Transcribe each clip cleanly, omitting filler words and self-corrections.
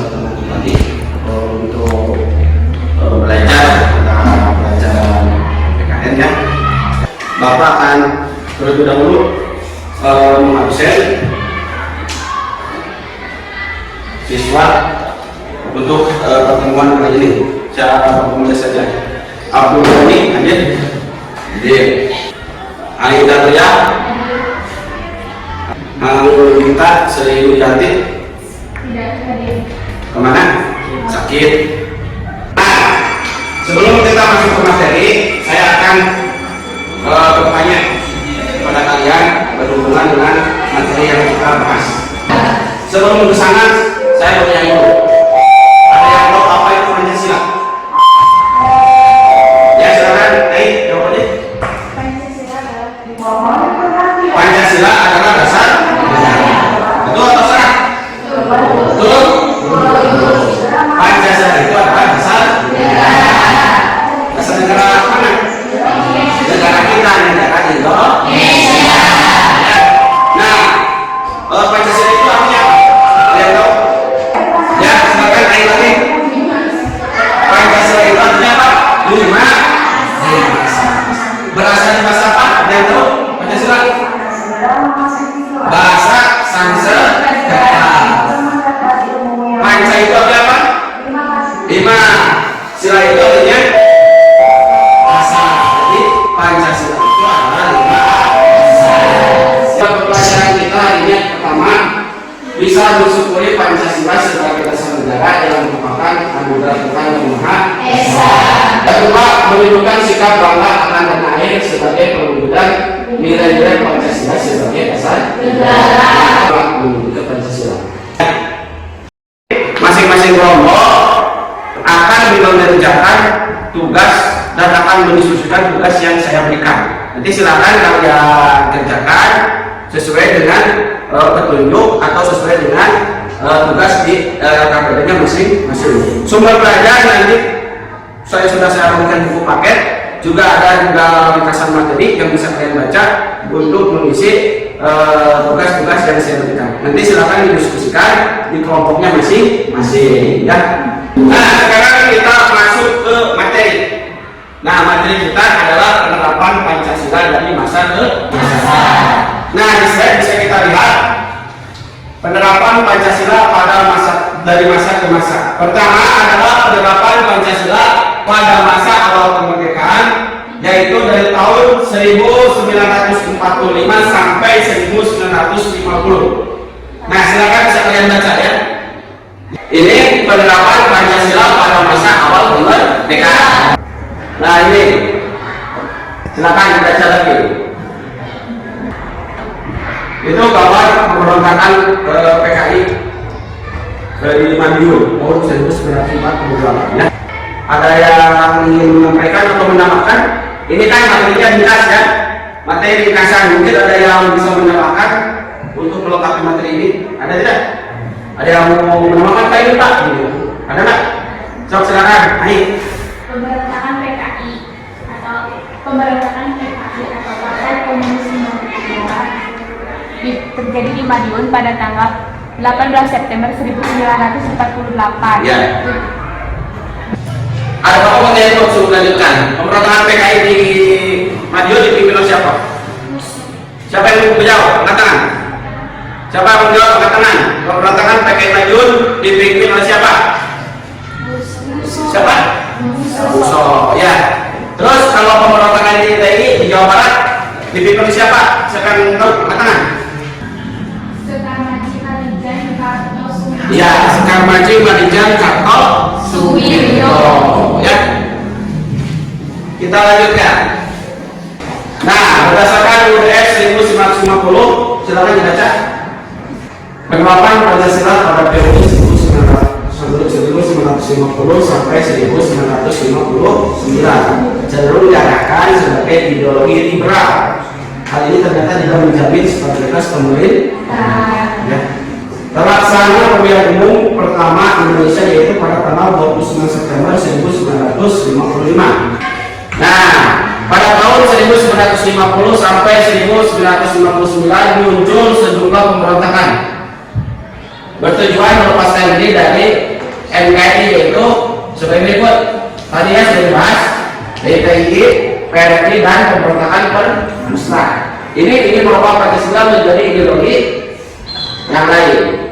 teman-teman kembali untuk belajar PKN ya. Bapak akan terlebih dahulu mengabsen siswa untuk pertemuan kali ini. Saya mulai saja. Abdul Ghani hadir. Aida Ria, Kita Sri Wijanti kemana? Sakit. Nah, sebelum kita masuk ke materi, saya akan bertanya kepada kalian berhubungan dengan materi yang kita bahas. Sebelum ke sana, saya bertanya dulu. Ada yang tahu apa itu Pancasila? Ya, silakan. Jawab aja. Pancasila adalah dasar negara. Betul atau salah? Betul. Pancasila itu adalah dasar negara. Dasar negara mana? Negara kita, negara Indonesia. Nah, Pancasila itu artinya apa? Kalian tahu? Ya, silakan naik lagi. Pancasila itu artinya apa? Lima. Berasal dari bahasa apa? Kalian tahu? Pancasila bahasa Sanskerta. Panca itu artinya apa? Lima. Sila itu artinya bahasa. Jadi Pancasila itu adalah lima bahasa. Pelajaran kita hari ini pertama, bisa mensyukuri Pancasila sebagai dasar negara yang merupakan anugerah Tuhan yang Maha Esa. Kedua, menunjukkan sikap bangga akan tanah air sebagai perwujudan nilai-nilai Pancasila sebagai dasar negara. Menunjukkan Pancasila. Masing-masing kelompok akan mengerjakan tugas dan akan mendiskusikan tugas yang saya berikan. Nanti silakan kalian kerjakan sesuai dengan petunjuk atau sesuai dengan tugas di KPD-nya masing-masing. Sumber belajar nanti saya berikan buku paket, juga ada ringkasan materi yang bisa kalian baca untuk mengisi tugas-tugas yang saya berikan. Nanti silakan didiskusikan di kelompoknya masing-masing ya. Nah, sekarang kita masuk ke materi. Nah, materi kita adalah penerapan Pancasila dari masa ke masa. Nah, di slide bisa kita lihat penerapan Pancasila dari masa ke masa. Pertama adalah penerapan Pancasila pada masa awal kemerdekaan, yaitu dari tahun 1945 sampai 1950. Nah, silakan bisa kalian baca ya. Ini penerapan Pancasila pada masa awal kemerdekaan. Nah, ini silakan dibaca lagi. Itu gambar pemberontakan PKI dari Madiun tahun 1948 ya. Ada yang ingin menyampaikan atau menambahkan? Ini kan materinya ringkas ya, materi ringkasan. Mungkin ada yang bisa menambahkan untuk melengkapi materi ini. Ada tidak? Ada yang mau menambahkan kayak ini Pak? Ada nggak? Sok silakan. Ayo. Pemberontakan PKI atau Partai Komunis Indonesia terjadi di Madiun pada tanggal 18 September 1948. Ya. Ada apa yang mau lanjutkan? Pemberontakan PKI di Madiun dipimpin oleh siapa? Siapa yang mau menjawab? Angkat tangan. Siapa yang mau menjawab? Angkat tangan. Pemberontakan PKI Madiun dipimpin oleh siapa? Siapa? Buso. Ya. Terus kalau pemberontakan di TNI di Jawa Barat dipimpin oleh siapa? Siapa yang tahu? Angkat tangan. Ya, Sekar Maji Marijan Kartosuwiryo. Ya, kita lanjutkan. Nah, berdasarkan UUD 1950, silakan dibaca. Penerapan Pancasila pada periode 1950 sampai 1959 cenderung diarahkan sebagai ideologi liberal. Hal ini ternyata tidak menjamin stabilitas pemerintah. Ya. Terlaksana pemilihan umum pertama Indonesia yaitu pada tanggal 29 September 1955. Nah, pada tahun 1950 sampai 1959 muncul sejumlah pemberontakan bertujuan melepaskan diri dari NKRI yaitu sebagai berikut. Tadi ya sudah dibahas DTI, PRRI dan pemberontakan permusnahan. Ini merupakan Pancasila menjadi ideologi yang lain.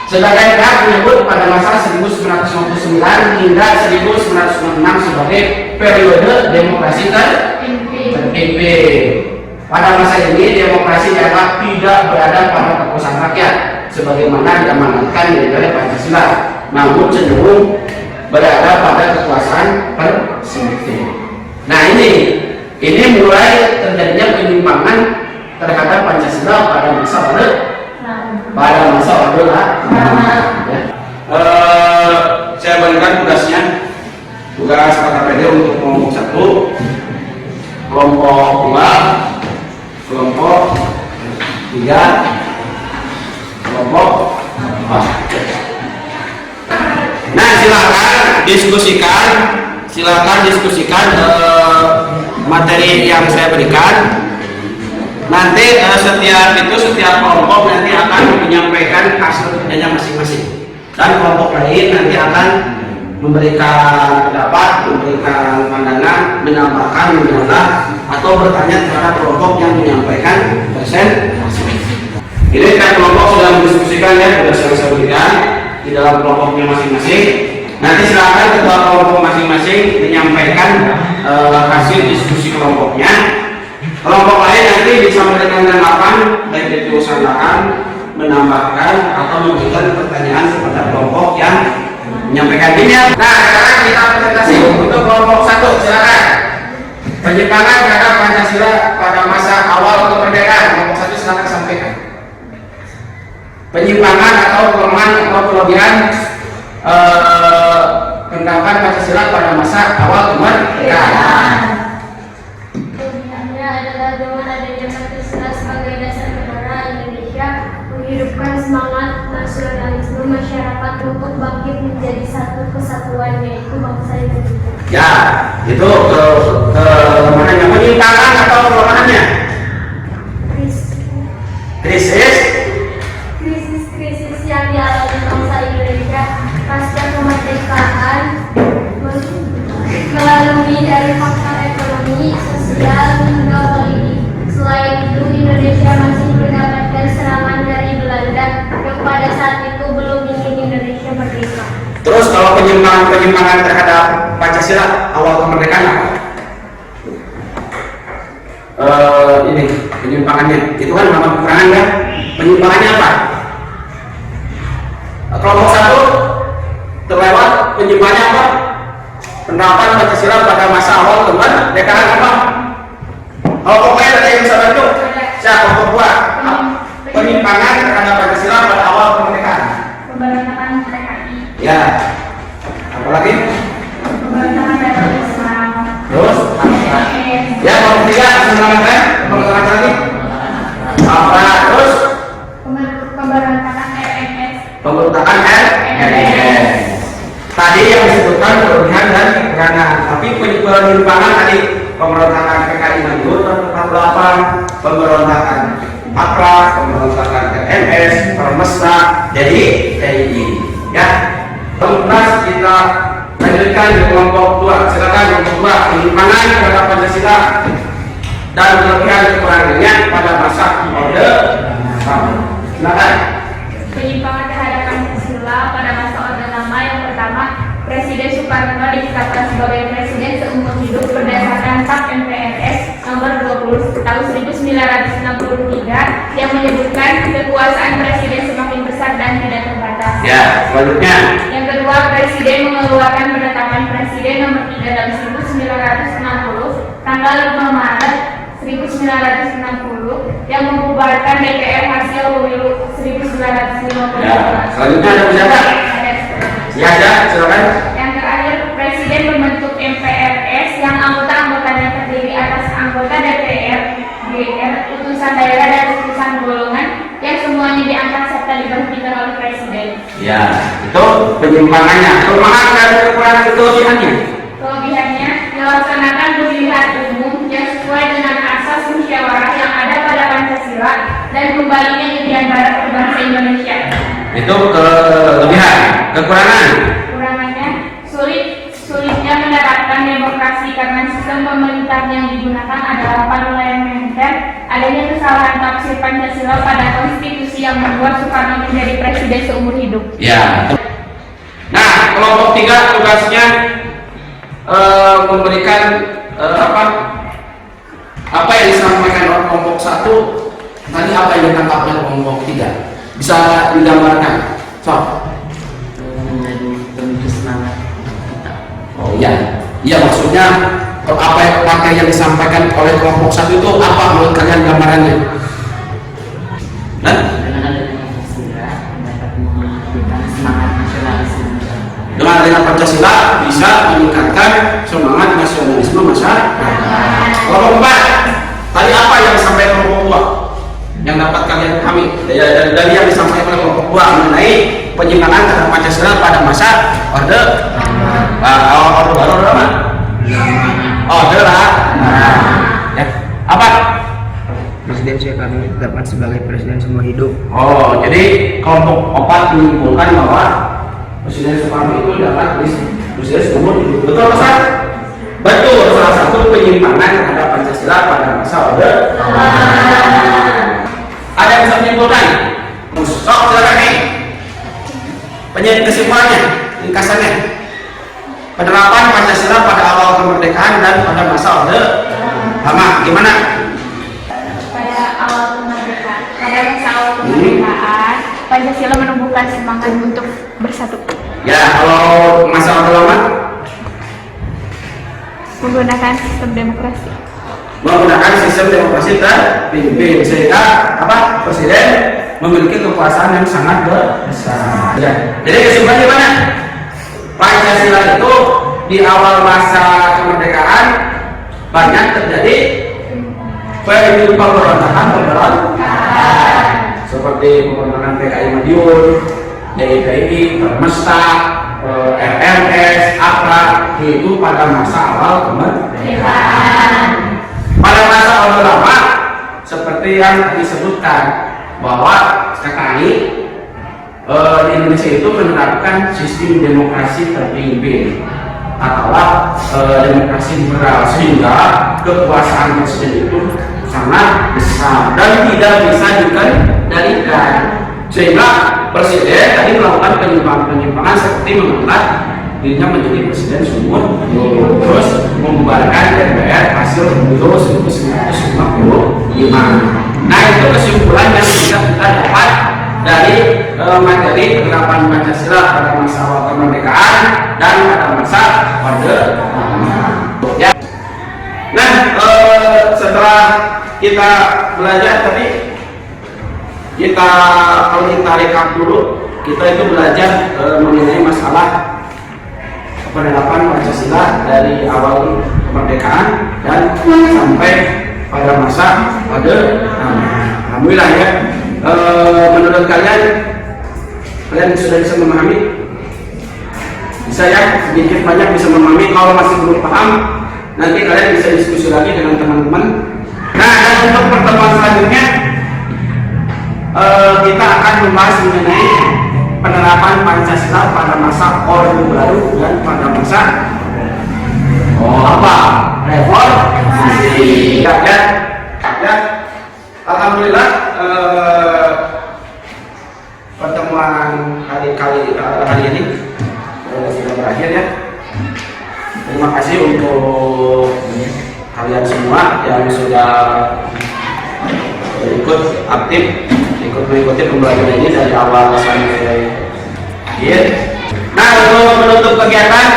Sebagai pihak menyebut pada masa 1959 hingga 1996 sebagai periode demokrasi terpimpin. Pada masa ini demokrasi dianggap tidak berada pada kekuasaan rakyat sebagaimana diamanatkan oleh Pancasila, namun cenderung berada pada kekuasaan persekutif. Nah ini mulai terjadinya penyimpangan terhadap Pancasila pada masa Orde Lama. Saya berikan tugasnya, tugas KKPD untuk kelompok 1, kelompok 2, kelompok 3, kelompok 4. Nah, silakan diskusikan materi yang saya berikan. Nanti setiap kelompok nanti akan menyampaikan hasil kerjanya masing-masing, dan kelompok lain nanti akan memberikan pendapat, memberikan pandangan, menambahkan, menambah, atau bertanya kepada kelompok yang menyampaikan presentasi. Ini kan kelompok sudah mendiskusikan ya, sudah saya berikan di dalam kelompoknya masing-masing. Nanti silakan ketua kelompok masing-masing menyampaikan hasil diskusi kelompoknya. Kelompok lain nanti bisa memberikan tanggapan, baik itu usahakan, menambahkan, atau memberikan pertanyaan kepada kelompok yang menyampaikan ini. Nah, sekarang kita presentasi untuk kelompok 1. Silakan. Penyimpangan terhadap Pancasila pada masa awal kemerdekaan. Kelompok 1 silakan sampaikan. Penyimpangan atau kelemahan atau kelebihan penerapan Pancasila pada masa awal kemerdekaan. Kelebihannya adalah dengan adanya Pancasila sebagai dasar negara Indonesia menghidupkan semangat nasionalisme masyarakat untuk bangkit menjadi satu kesatuan, yaitu bangsa Indonesia. Ya, itu kelemahannya. Penyimpangan atau kelemahannya? Krisis yang dialami bangsa Indonesia pasca kemerdekaan melalui dari faktor ekonomi, sosial, hingga politik. Selain itu, Indonesia masih mendapatkan serangan dari Belanda yang pada saat itu belum ingin Indonesia merdeka. Terus kalau penyimpangan terhadap Pancasila awal kemerdekaan apa? Ini penyimpangannya itu kan nama kekurangan ya. Penyimpangannya apa? Kelompok 1 terlewat. Penyimpangannya apa? Penerapan Pancasila pada masa awal kemerdekaan apa? Kelompok lain ada yang bisa bantu? Siapa? Kelompok 2. Penyimpangan terhadap Pancasila pada awal kemerdekaan. Pemberontakan PKI. Ya. Apa lagi? Pemberontakan terorisme. Terus? Ya, kelompok 3 sebenarnya pemberontakan lagi. Apa? Terus? Pemberontakan RNS. Pemberontakan RNS. Tadi yang disebutkan kelebihan dan kekurangan, tapi penyimpangan tadi pemberontakan PKI Mandur tahun 48, pemberontakan APRA, pemberontakan RNS, Permesra, jadi TNI. Ya, kemudian kita lanjutkan di kelompok 2. Silakan kelompok 2. Penyimpangan terhadap Pancasila dan kelebihan kekurangannya pada masa Orde Lama. Silakan. Penyimpangan terhadap Pancasila pada masa Orde Lama. Yang pertama, Presiden Soekarno ditetapkan sebagai presiden seumur hidup berdasarkan Tap MPRS nomor 20 tahun 1963 yang menyebutkan kekuasaan presiden semakin besar dan tidak terbatas. Ya, selanjutnya. Yang kedua, Presiden mengeluarkan penetapan Presiden nomor 3 tahun 1960 tanggal 5 Maret 1960 yang membubarkan DPR hasil pemilu 1950. Ya, selanjutnya ada pejabat. Ya, ada, silakan. Yang terakhir, Presiden membentuk MPRS yang anggota-anggotanya terdiri atas anggota DPR, GR, utusan daerah dan utusan golongan yang semuanya diangkat serta diberhentikan oleh Presiden. Ya, itu penyimpangannya. Kelemahan dan kekurangan kelebihannya. Kelebihannya, dilaksanakan pemilihan umum yang sesuai dengan asas musyawarah yang ada pada Pancasila dan kembalinya Irian Barat ke bangsa Indonesia. Itu kelebihan. Kekurangan. adanya kesalahan tafsir Pancasila pada konstitusi yang membuat Soekarno menjadi presiden seumur hidup. Ya. Nah, kelompok 3 tugasnya memberikan apa yang disampaikan oleh kelompok 1 tadi, apa yang ditangkap oleh kelompok 3 bisa digambarkan. Menjadi pemicu semangat kita. Oh iya, iya maksudnya apa materi yang disampaikan oleh kelompok 1 itu apa menurut kalian gambarannya? Nah, Dengan adanya Pancasila dapat menumbuhkan semangat nasionalisme. dengan adanya Pancasila bisa meningkatkan semangat nasionalisme masyarakat. Kelompok 4 tadi apa yang disampaikan kelompok 2 yang dapat kalian pahami dari yang disampaikan oleh kelompok 2 mengenai penyimpangan terhadap Pancasila pada masa Orde Baru lama. Orde Lama. Ya. Apa? Presiden Soekarno ditetapkan sebagai presiden seumur hidup. Oh, jadi kelompok 4 menyimpulkan bahwa Presiden Soekarno itu dapat presiden seumur hidup. Betul, Mas? Betul, salah satu penyimpangan terhadap Pancasila pada masa Orde Lama. Ada yang bisa menyimpulkan? Sok, silakan nih. Kesimpulannya, ringkasannya. Penerapan Pancasila pada awal kemerdekaan dan pada masa Orde Lama, gimana? Pada masa awal kemerdekaan, Pancasila menumbuhkan semangat untuk bersatu, Ya, kalau masa Orde Lama menggunakan sistem demokrasi. menggunakan sistem demokrasi terpimpin sehingga presiden memiliki kekuasaan yang sangat besar. Ya. Jadi kesimpulannya mana? Pancasila itu di awal masa kemerdekaan banyak terjadi pemberontakan seperti pemberontakan PKI Madiun, DIPI, Permesta, RMS, APRA, itu pada masa awal kemerdekaan. Pada masa Orde Lama seperti yang disebutkan bahwa sekarang ini di Indonesia itu menerapkan sistem demokrasi terpimpin atau demokrasi liberal, sehingga kekuasaan presiden itu sangat besar dan tidak bisa dikendalikan, sehingga presiden tadi melakukan penyimpangan seperti mengangkat dirinya menjadi presiden seumur hidup, terus membubarkan DPR hasil pemilu 1955. Nah, itu kesimpulan yang bisa kita dapat dari materi penerapan Pancasila pada masa awal kemerdekaan dan pada masa Orde Lama. Ya. Nah, setelah kita belajar tadi, kalau kita rekap dulu, kita itu belajar mengenai masalah penerapan Pancasila dari awal kemerdekaan dan sampai pada masa Orde Lama. Alhamdulillah ya. Menurut kalian sudah bisa memahami? Bisa ya, sedikit banyak bisa memahami. Kalau masih belum paham, nanti kalian bisa diskusi lagi dengan teman-teman. Nah, dan untuk pertemuan selanjutnya kita akan membahas mengenai penerapan Pancasila pada masa Orde Baru dan pada masa reformasi. Ya. Alhamdulillah pertemuan hari ini sudah berakhir ya. Terima kasih untuk kalian semua yang sudah ikut aktif, ikut mengikuti pembelajaran ini dari awal sampai akhir. Nah, untuk menutup kegiatan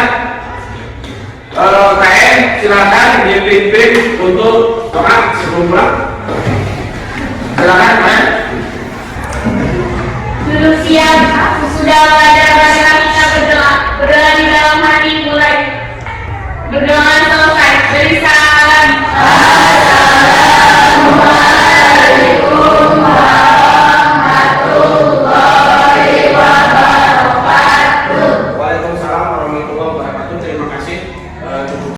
KM, silakan dipimpin untuk doa sebelum pulang. Silakan KM. Dulu siang, sudah belajar kita berdoa di dalam hati mulai. Berdoa selesai, beri salam.